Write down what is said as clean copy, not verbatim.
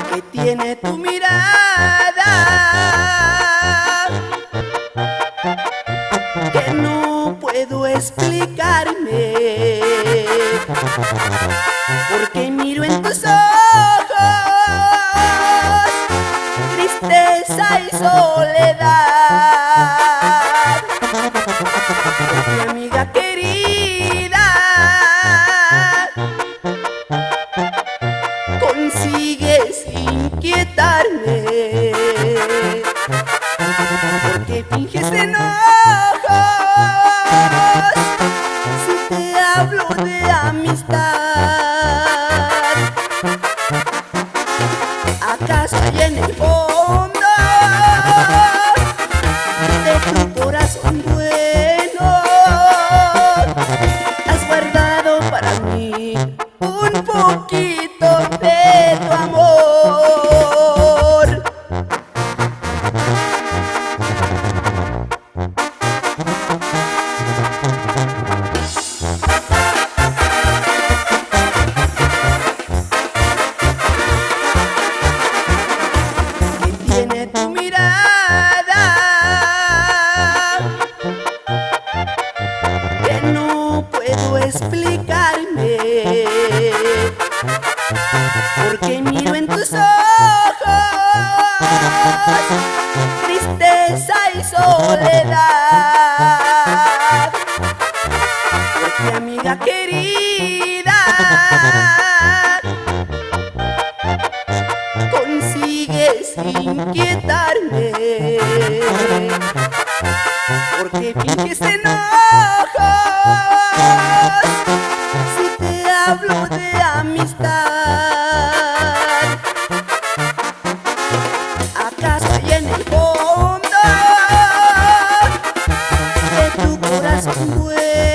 que tiene tu mirada, que no puedo explicarme, porque miro en tus ojos tristeza y soledad. Mi amiga querida, consigues inquietarme, porque finges enojos si te hablo de amistad. ¿Acaso hay en el fondo de tu corazón bueno has guardado para mí un poquito de tu amor? Que tiene tu mirada, que no puedo explicarme, porque miro en tus ojos tristeza y soledad. Porque amiga querida, consigues inquietarme, porque finges enojos si te hablo de amistad. ¿Acaso hay en el fondo de tu corazón bueno